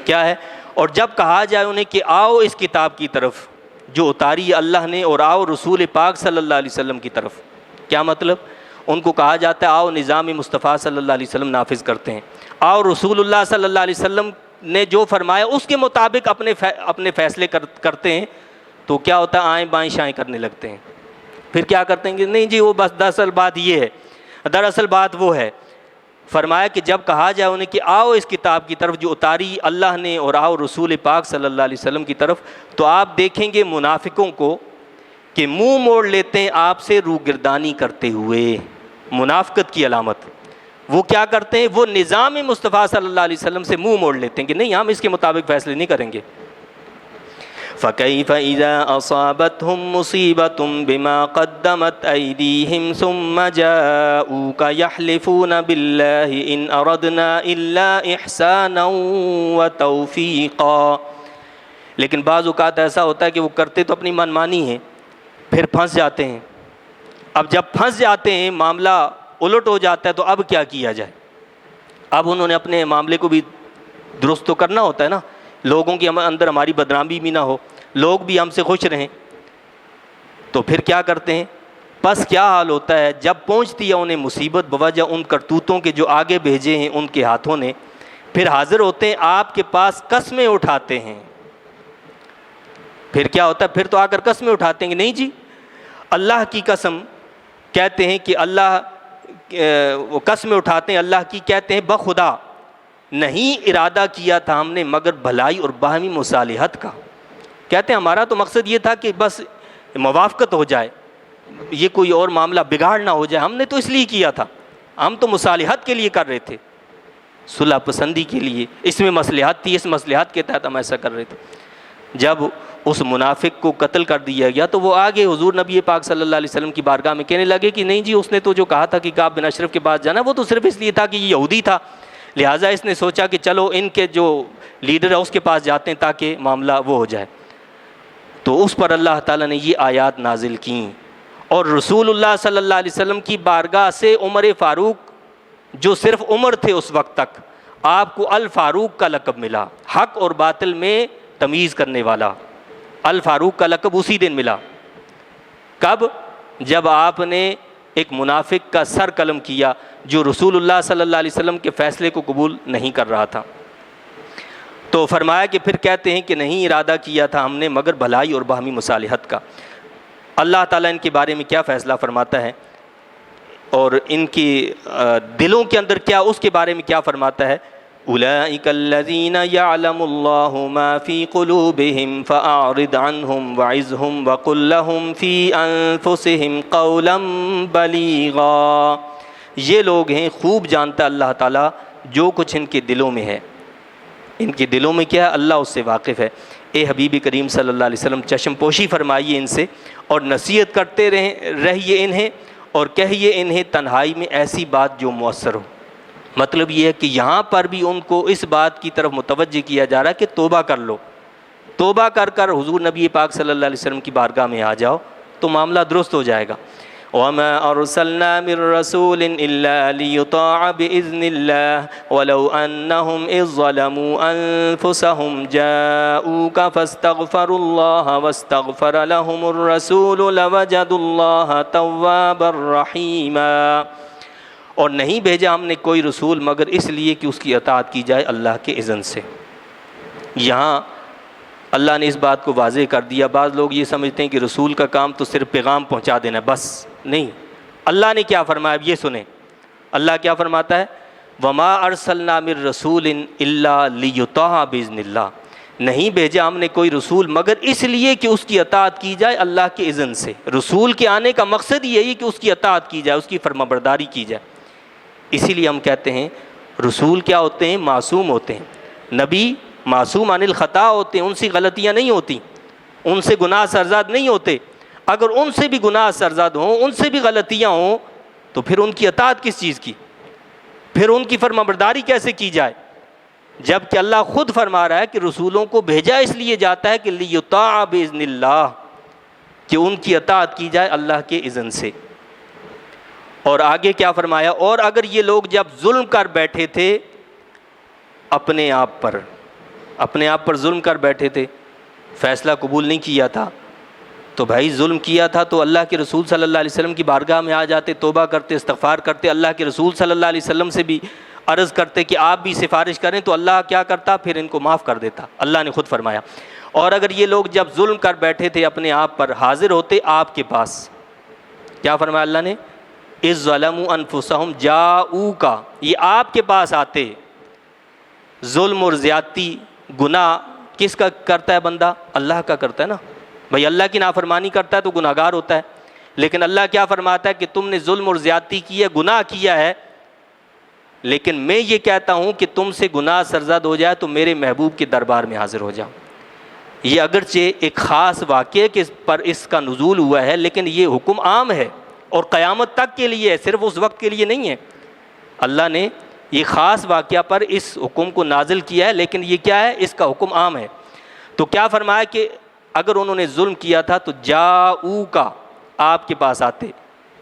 کیا ہے؟ اور جب کہا جائے انہیں کہ آؤ اس کتاب کی طرف جو اتاری اللہ نے، اور آؤ رسول پاک صلی اللہ علیہ وسلم کی طرف، کیا مطلب؟ ان کو کہا جاتا ہے آؤ نظام مصطفیٰ صلی اللہ علیہ وسلم نافذ کرتے ہیں، آؤ رسول اللہ صلی اللہ علیہ وسلم نے جو فرمایا اس کے مطابق اپنے فیصلے کرتے ہیں، تو کیا ہوتا ہے؟ آئیں بائیں شائیں کرنے لگتے ہیں۔ پھر کیا کرتے ہیں کہ نہیں جی وہ بس دراصل بات یہ ہے، دراصل بات وہ ہے۔ فرمایا کہ جب کہا جائے انہیں کہ آؤ اس کتاب کی طرف جو اتاری اللہ نے، اور آؤ رسول پاک صلی اللہ علیہ وسلم کی طرف، تو آپ دیکھیں گے منافقوں کو کہ منہ موڑ لیتے ہیں آپ سے روگردانی کرتے ہوئے۔ منافقت کی علامت وہ کیا کرتے ہیں؟ وہ نظام مصطفیٰ صلی اللہ علیہ وسلم سے منہ موڑ لیتے ہیں کہ نہیں ہم اس کے مطابق فیصلے نہیں کریں گے۔ فَكَيْفَ إِذَا أَصَابَتْهُمْ مُصِيبَةٌ بِمَا قَدَّمَتْ أَيْدِيهِمْ ثُمَّ جَاءُوكَ يَحْلِفُونَ بِاللَّهِ إِنْ أَرَدْنَا إِلَّا إِحْسَانًا وَتَوْفِيقًا۔ لیکن بعض اوقات ایسا ہوتا ہے کہ وہ کرتے تو اپنی منمانی ہیں، پھر پھنس جاتے ہیں۔ اب جب پھنس جاتے ہیں، معاملہ الٹ ہو جاتا ہے، تو اب کیا کیا جائے؟ اب انہوں نے اپنے معاملے کو بھی درست تو کرنا ہوتا ہے نا، لوگوں کے اندر ہماری بدنامی بھی نہ ہو، لوگ بھی ہم سے خوش رہیں، تو پھر کیا کرتے ہیں؟ پس کیا حال ہوتا ہے جب پہنچتی ہے انہیں مصیبت بوجہ ان کرتوتوں کے جو آگے بھیجے ہیں ان کے ہاتھوں نے، پھر حاضر ہوتے ہیں آپ کے پاس قسمیں اٹھاتے ہیں۔ پھر کیا ہوتا ہے؟ پھر تو آ کر قسمیں اٹھاتے ہیں کہ نہیں جی اللہ کی قسم، کہتے ہیں کہ اللہ، وہ قسمیں اٹھاتے ہیں اللہ کی، کہتے ہیں بخدا نہیں ارادہ کیا تھا ہم نے مگر بھلائی اور باہمی مصالحت کا۔ کہتے ہیں ہمارا تو مقصد یہ تھا کہ بس موافقت ہو جائے، یہ کوئی اور معاملہ بگاڑ نہ ہو جائے، ہم نے تو اس لیے کیا تھا، ہم تو مصالحت کے لیے کر رہے تھے، صلح پسندی کے لیے، اس میں مصلحت تھی، اس مصلحت کے تحت ہم ایسا کر رہے تھے۔ جب اس منافق کو قتل کر دیا گیا تو وہ آگے حضور نبی پاک صلی اللہ علیہ وسلم کی بارگاہ میں کہنے لگے کہ نہیں جی، اس نے تو جو کہا تھا کہ کعب بن اشرف کے پاس جانا، وہ تو صرف اس لیے تھا کہ یہ یہودی تھا، لہٰذا اس نے سوچا کہ چلو ان کے جو لیڈر ہے اس کے پاس جاتے ہیں تاکہ معاملہ وہ ہو جائے۔ تو اس پر اللہ تعالیٰ نے یہ آیات نازل کیں، اور رسول اللہ صلی اللہ علیہ وسلم کی بارگاہ سے عمر فاروق جو صرف عمر تھے اس وقت تک، آپ کو الفاروق کا لقب ملا، حق اور باطل میں تمیز کرنے والا۔ الفاروق کا لقب اسی دن ملا، کب؟ جب آپ نے ایک منافق کا سر قلم کیا جو رسول اللہ صلی اللہ علیہ وسلم کے فیصلے کو قبول نہیں کر رہا تھا۔ تو فرمایا کہ پھر کہتے ہیں کہ نہیں ارادہ کیا تھا ہم نے مگر بھلائی اور باہمی مصالحت کا۔ اللہ تعالیٰ ان کے بارے میں کیا فیصلہ فرماتا ہے اور ان کی دلوں کے اندر کیا، اس کے بارے میں کیا فرماتا ہے؟ اولئک الذین یعلم اللہ ما فی قلوبہم فاعرض عنہم وعظہم وقل لہم فی انفسہم قولا بلیغا۔ یہ لوگ ہیں، خوب جانتا اللہ تعالیٰ جو کچھ ان کے دلوں میں ہے۔ ان کے دلوں میں کیا ہے اللہ اس سے واقف ہے۔ اے حبیب کریم صلی اللہ علیہ وسلم چشم پوشی فرمائیے ان سے اور نصیحت کرتے رہیے انہیں اور کہیے انہیں تنہائی میں ایسی بات جو مؤثر ہو۔ مطلب یہ ہے کہ یہاں پر بھی ان کو اس بات کی طرف متوجہ کیا جا رہا ہے کہ توبہ کر لو، توبہ کر کر حضور نبی پاک صلی اللہ علیہ وسلم کی بارگاہ میں آ جاؤ تو معاملہ درست ہو جائے گا۔ وَمَا أَرْسَلْنَا مِن رَّسُولٍ إِلَّا لِيُطَاعَ بِإِذْنِ اللَّهِ وَلَوْ أَنَّهُمْ إِذ ظَّلَمُوا أَنفُسَهُمْ جَاءُوكَ فَاسْتَغْفَرُوا اللَّهَ وَاسْتَغْفَرَ لَهُمُ الرَّسُولُ لَوَجَدُوا اللَّهَ تَوَّابًا رَّحِيمًا۔ اور نہیں بھیجا ہم نے کوئی رسول مگر اس لیے کہ اس کی اطاعت کی جائے اللہ کے اذن سے۔ یہاں اللہ نے اس بات کو واضح کر دیا۔ بعض لوگ یہ سمجھتے ہیں کہ رسول کا کام تو صرف پیغام پہنچا دینا بس، نہیں، اللہ نے کیا فرمایا یہ سنیں۔ اللہ کیا فرماتا ہے؟ وما ارسلنا من رسول الا لیطاع باذن اللہ۔ نہیں بھیجا ہم نے کوئی رسول مگر اس لیے کہ اس کی اطاعت کی جائے اللہ کے اذن سے۔ رسول کے آنے کا مقصد یہی کہ اس کی اطاعت کی جائے، اس کی فرمانبرداری کی جائے۔ اسی لیے ہم کہتے ہیں رسول کیا ہوتے ہیں؟ معصوم ہوتے ہیں۔ نبی معصوم عن الخطا ہوتے ہیں، ان سے غلطیاں نہیں ہوتی، ان سے گناہ سرزاد نہیں ہوتے۔ اگر ان سے بھی گناہ سرزاد ہوں، ان سے بھی غلطیاں ہوں تو پھر ان کی اطاعت کس چیز کی؟ پھر ان کی فرمانبرداری کیسے کی جائے؟ جب کہ اللہ خود فرما رہا ہے کہ رسولوں کو بھیجا اس لیے جاتا ہے کہ لیطاع باذن اللہ، کہ ان کی اطاعت کی جائے اللہ کے اذن سے۔ اور آگے کیا فرمایا؟ اور اگر یہ لوگ جب ظلم کر بیٹھے تھے اپنے آپ پر ظلم کر بیٹھے تھے، فیصلہ قبول نہیں کیا تھا، تو بھائی ظلم کیا تھا تو اللہ کے رسول صلی اللہ علیہ وسلم کی بارگاہ میں آ جاتے، توبہ کرتے، استغفار کرتے، اللہ کے رسول صلی اللہ علیہ وسلم سے بھی عرض کرتے کہ آپ بھی سفارش کریں، تو اللہ کیا کرتا؟ پھر ان کو معاف کر دیتا۔ اللہ نے خود فرمایا اور اگر یہ لوگ جب ظلم کر بیٹھے تھے اپنے آپ پر، حاضر ہوتے آپ کے پاس، کیا فرمایا اللہ نے؟ اذ ظلموا انفسہم جاؤوک، یہ آپ کے پاس آتے۔ ظلم اور زیادتی گناہ کس کا کرتا ہے بندہ؟ اللہ کا کرتا ہے نا بھائی، اللہ کی نافرمانی کرتا ہے تو گناہ گار ہوتا ہے، لیکن اللہ کیا فرماتا ہے کہ تم نے ظلم اور زیادتی کی ہے، گناہ کیا ہے، لیکن میں یہ کہتا ہوں کہ تم سے گناہ سرزد ہو جائے تو میرے محبوب کے دربار میں حاضر ہو جاؤ۔ یہ اگرچہ ایک خاص واقعے کے پر اس کا نزول ہوا ہے، لیکن یہ حکم عام ہے اور قیامت تک کے لیے ہے، صرف اس وقت کے لیے نہیں ہے۔ اللہ نے یہ خاص واقعہ پر اس حکم کو نازل کیا ہے، لیکن یہ کیا ہے؟ اس کا حکم عام ہے۔ تو کیا فرمایا کہ اگر انہوں نے ظلم کیا تھا تو جاؤوک، آپ کے پاس آتے،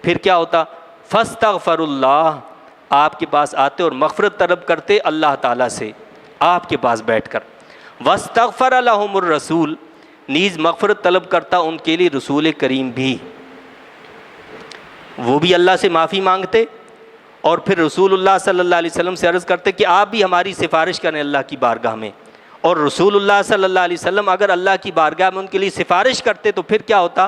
پھر کیا ہوتا؟ فاستغفر اللہ، آپ کے پاس آتے اور مغفرت طلب کرتے اللہ تعالیٰ سے آپ کے پاس بیٹھ کر۔ واستغفر لہم الرسول، نیز مغفرت طلب کرتا ان کے لیے رسول کریم بھی، وہ بھی اللہ سے معافی مانگتے اور پھر رسول اللہ صلی اللہ علیہ وسلم سے عرض کرتے کہ آپ بھی ہماری سفارش کریں اللہ کی بارگاہ میں، اور رسول اللہ صلی اللہ علیہ وسلم اگر اللہ کی بارگاہ میں ان کے لیے سفارش کرتے تو پھر کیا ہوتا؟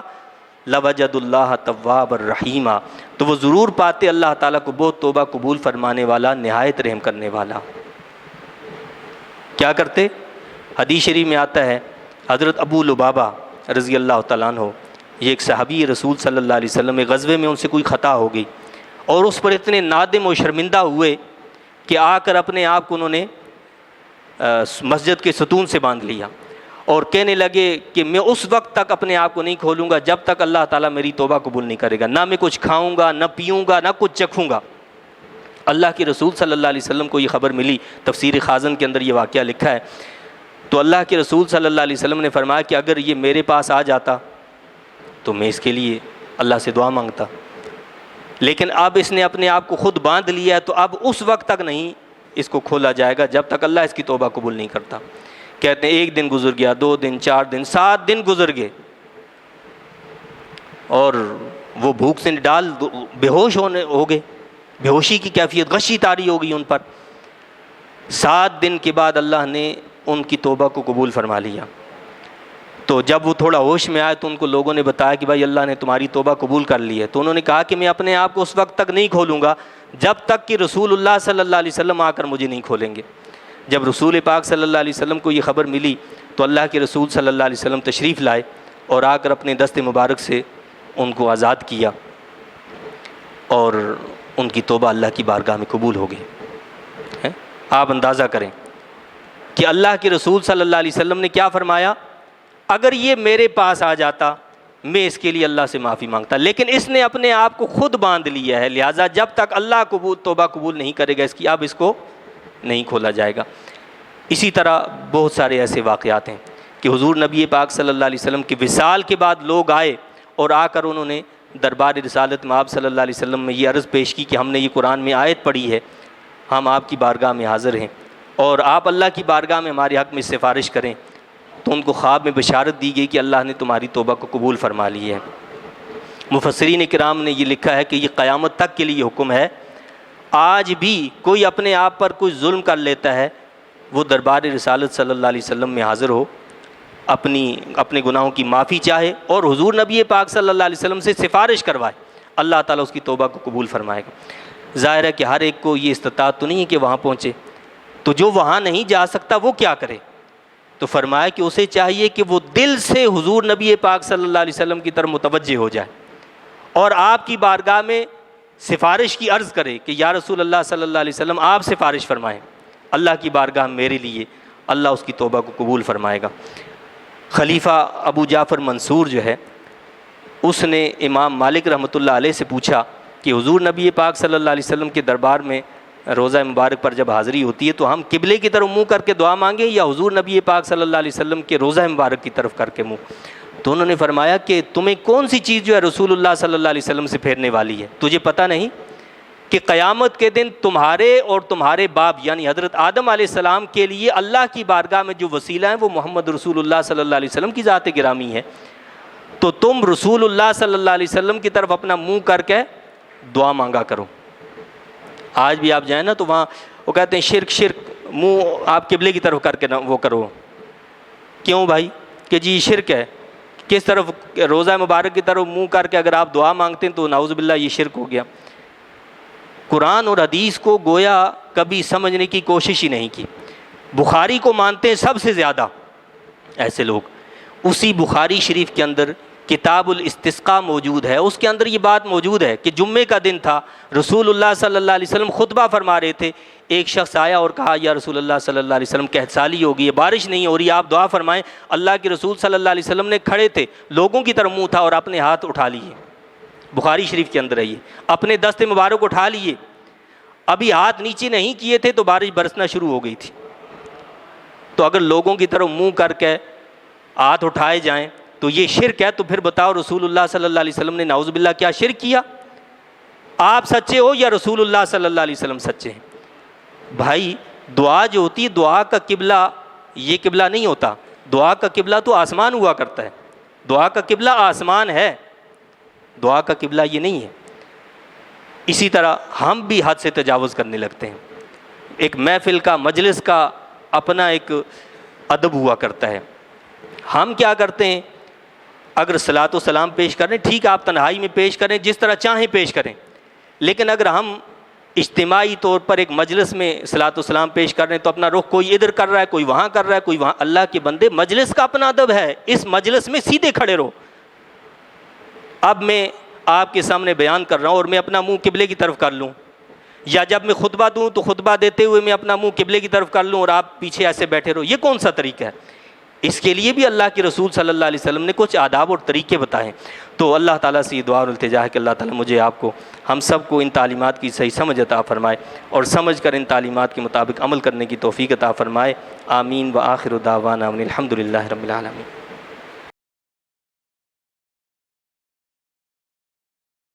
لَوَجَدُ اللَّهَ تَوَّابًا رَحِيمًا، تو وہ ضرور پاتے اللہ تعالیٰ کو بہت توبہ قبول فرمانے والا، نہایت رحم کرنے والا۔ کیا کرتے؟ حدیث شریف میں آتا ہے حضرت ابو لبابہ رضی اللہ تعالیٰ عنہ، یہ ایک صحابی رسول صلی اللہ علیہ وسلم، غزوے میں ان سے کوئی خطا ہو گئی اور اس پر اتنے نادم و شرمندہ ہوئے کہ آ کر اپنے آپ کو انہوں نے مسجد کے ستون سے باندھ لیا اور کہنے لگے کہ میں اس وقت تک اپنے آپ کو نہیں کھولوں گا جب تک اللہ تعالیٰ میری توبہ قبول نہیں کرے گا، نہ میں کچھ کھاؤں گا، نہ پیوں گا، نہ کچھ چکھوں گا۔ اللہ کے رسول صلی اللہ علیہ وسلم کو یہ خبر ملی، تفسیر خازن کے اندر یہ واقعہ لکھا ہے۔ تو اللہ کے رسول صلی اللہ علیہ وسلم نے فرمایا کہ اگر یہ میرے پاس آ جاتا تو میں اس کے لیے اللہ سے دعا مانگتا، لیکن اب اس نے اپنے آپ کو خود باندھ لیا ہے، تو اب اس وقت تک نہیں اس کو کھولا جائے گا جب تک اللہ اس کی توبہ قبول نہیں کرتا۔ کہتے ہیں 1 دن گزر گیا، 2 دن، 4 دن، 7 دن گزر گئے، اور وہ بھوک سے نڈال بے ہوش ہو گئے، بے ہوشی کی کیفیت، غشی طاری ہو گئی ان پر۔ 7 دن کے بعد اللہ نے ان کی توبہ کو قبول فرما لیا۔ تو جب وہ تھوڑا ہوش میں آئے تو ان کو لوگوں نے بتایا کہ بھائی اللہ نے تمہاری توبہ قبول کر لی ہے۔ تو انہوں نے کہا کہ میں اپنے آپ کو اس وقت تک نہیں کھولوں گا جب تک کہ رسول اللہ صلی اللہ علیہ وسلم آ کر مجھے نہیں کھولیں گے۔ جب رسول پاک صلی اللہ علیہ وسلم کو یہ خبر ملی تو اللہ کے رسول صلی اللہ علیہ وسلم تشریف لائے اور آ کر اپنے دست مبارک سے ان کو آزاد کیا، اور ان کی توبہ اللہ کی بارگاہ میں قبول ہو گئی۔ آپ اندازہ کریں کہ اللہ کے رسول صلی اللہ علیہ وسلم نے کیا فرمایا، اگر یہ میرے پاس آ جاتا میں اس کے لیے اللہ سے معافی مانگتا، لیکن اس نے اپنے آپ کو خود باندھ لیا ہے، لہٰذا جب تک اللہ توبہ قبول نہیں کرے گا اس کی، اب اس کو نہیں کھولا جائے گا۔ اسی طرح بہت سارے ایسے واقعات ہیں کہ حضور نبی پاک صلی اللہ علیہ وسلم کے وصال کے بعد لوگ آئے اور آ کر انہوں نے دربار رسالت میں آپ صلی اللہ علیہ وسلم میں یہ عرض پیش کی کہ ہم نے یہ قرآن میں آیت پڑھی ہے، ہم آپ کی بارگاہ میں حاضر ہیں اور آپ اللہ کی بارگاہ میں ہمارے حق میں سفارش کریں۔ تو ان کو خواب میں بشارت دی گئی کہ اللہ نے تمہاری توبہ کو قبول فرما لی ہے۔ مفسرین کرام نے یہ لکھا ہے کہ یہ قیامت تک کے لیے حکم ہے، آج بھی کوئی اپنے آپ پر کوئی ظلم کر لیتا ہے، وہ دربار رسالت صلی اللہ علیہ وسلم میں حاضر ہو، اپنے گناہوں کی معافی چاہے اور حضور نبی پاک صلی اللہ علیہ وسلم سے سفارش کروائے، اللہ تعالیٰ اس کی توبہ کو قبول فرمائے گا۔ ظاہر ہے کہ ہر ایک کو یہ استطاعت تو نہیں ہے کہ وہاں پہنچے، تو جو وہاں نہیں جا سکتا وہ کیا کرے؟ تو فرمایا کہ اسے چاہیے کہ وہ دل سے حضور نبی پاک صلی اللہ علیہ وسلم کی طرف متوجہ ہو جائے اور آپ کی بارگاہ میں سفارش کی عرض کرے کہ یا رسول اللہ صلی اللہ علیہ وسلم آپ سفارش فرمائیں اللہ کی بارگاہ میرے لیے، اللہ اس کی توبہ کو قبول فرمائے گا۔ خلیفہ ابو جعفر منصور جو ہے، اس نے امام مالک رحمۃ اللہ علیہ سے پوچھا کہ حضور نبی پاک صلی اللہ علیہ وسلم کے دربار میں روزہ مبارک پر جب حاضری ہوتی ہے تو ہم قبلے کی طرف منہ کر کے دعا مانگیں یا حضور نبی پاک صلی اللہ علیہ وسلم کے روزہ مبارک کی طرف کر کے منہ؟ تو انہوں نے فرمایا کہ تمہیں کون سی چیز جو ہے رسول اللہ صلی اللہ علیہ وسلم سے پھیرنے والی ہے؟ تجھے پتہ نہیں کہ قیامت کے دن تمہارے اور تمہارے باپ یعنی حضرت آدم علیہ السلام کے لیے اللہ کی بارگاہ میں جو وسیلہ ہیں وہ محمد رسول اللہ صلی اللہ علیہ وسلم کی ذات گرامی ہے، تو تم رسول اللہ صلی اللہ علیہ وسلم کی طرف اپنا منہ کر کے دعا مانگا کرو۔ آج بھی آپ جائیں نا تو وہاں وہ کہتے ہیں شرک شرک، منہ آپ قبلے کی طرف کر کے وہ کرو۔ کیوں بھائی؟ کہ جی شرک ہے۔ کس طرف؟ روزہ مبارک کی طرف منہ کر کے اگر آپ دعا مانگتے ہیں تو نعوذ باللہ یہ شرک ہو گیا۔ قرآن اور حدیث کو گویا کبھی سمجھنے کی کوشش ہی نہیں کی۔ بخاری کو مانتے ہیں سب سے زیادہ ایسے لوگ، اسی بخاری شریف کے اندر کتاب الاستسقاء موجود ہے، اس کے اندر یہ بات موجود ہے کہ جمعے کا دن تھا، رسول اللہ صلی اللہ علیہ وسلم خطبہ فرما رہے تھے، ایک شخص آیا اور کہا یا رسول اللہ صلی اللہ علیہ وسلم قحط سالی ہو گئی ہے، بارش نہیں ہو رہی، آپ دعا فرمائیں۔ اللہ کے رسول صلی اللہ علیہ وسلم نے کھڑے تھے، لوگوں کی طرف منہ تھا اور اپنے ہاتھ اٹھا لیے، بخاری شریف کے اندر ہے یہ، اپنے دست مبارک اٹھا لیے، ابھی ہاتھ نیچے نہیں کیے تھے تو بارش برسنا شروع ہو گئی تھی۔ تو اگر لوگوں کی طرف منہ کر کے ہاتھ اٹھائے جائیں تو یہ شرک ہے، تو پھر بتاؤ رسول اللہ صلی اللہ علیہ وسلم نے نعوذ باللہ کیا شرک کیا؟ آپ سچے ہو یا رسول اللہ صلی اللہ علیہ وسلم سچے ہیں؟ بھائی دعا جو ہوتی ہے، دعا کا قبلہ یہ قبلہ نہیں ہوتا، دعا کا قبلہ تو آسمان ہوا کرتا ہے، دعا کا قبلہ آسمان ہے، دعا کا قبلہ یہ نہیں ہے۔ اسی طرح ہم بھی حد سے تجاوز کرنے لگتے ہیں۔ ایک محفل کا، مجلس کا اپنا ایک ادب ہوا کرتا ہے۔ ہم کیا کرتے ہیں؟ اگر صلاۃ و سلام پیش کریں ٹھیک، آپ تنہائی میں پیش کریں، جس طرح چاہیں پیش کریں، لیکن اگر ہم اجتماعی طور پر ایک مجلس میں صلاۃ و سلام پیش کر رہے ہیں تو اپنا رخ کوئی ادھر کر رہا ہے، کوئی وہاں کر رہا ہے، کوئی وہاں۔ اللہ کے بندے، مجلس کا اپنا ادب ہے، اس مجلس میں سیدھے کھڑے رہو۔ اب میں آپ کے سامنے بیان کر رہا ہوں اور میں اپنا منہ قبلے کی طرف کر لوں، یا جب میں خطبہ دوں تو خطبہ دیتے ہوئے میں اپنا منہ قبلے کی طرف کر لوں اور آپ پیچھے ایسے بیٹھے رہو، یہ کون سا طریقہ ہے؟ اس کے لیے بھی اللہ کے رسول صلی اللہ علیہ وسلم نے کچھ آداب اور طریقے بتائے ہیں۔ تو اللہ تعالیٰ سے یہ دعا اور التجا ہے کہ اللہ تعالیٰ مجھے آپ کو ہم سب کو ان تعلیمات کی صحیح سمجھ عطا فرمائے اور سمجھ کر ان تعلیمات کے مطابق عمل کرنے کی توفیق عطا فرمائے۔ آمین۔ وآخر دعوانا ان الحمد للہ رب العالمین۔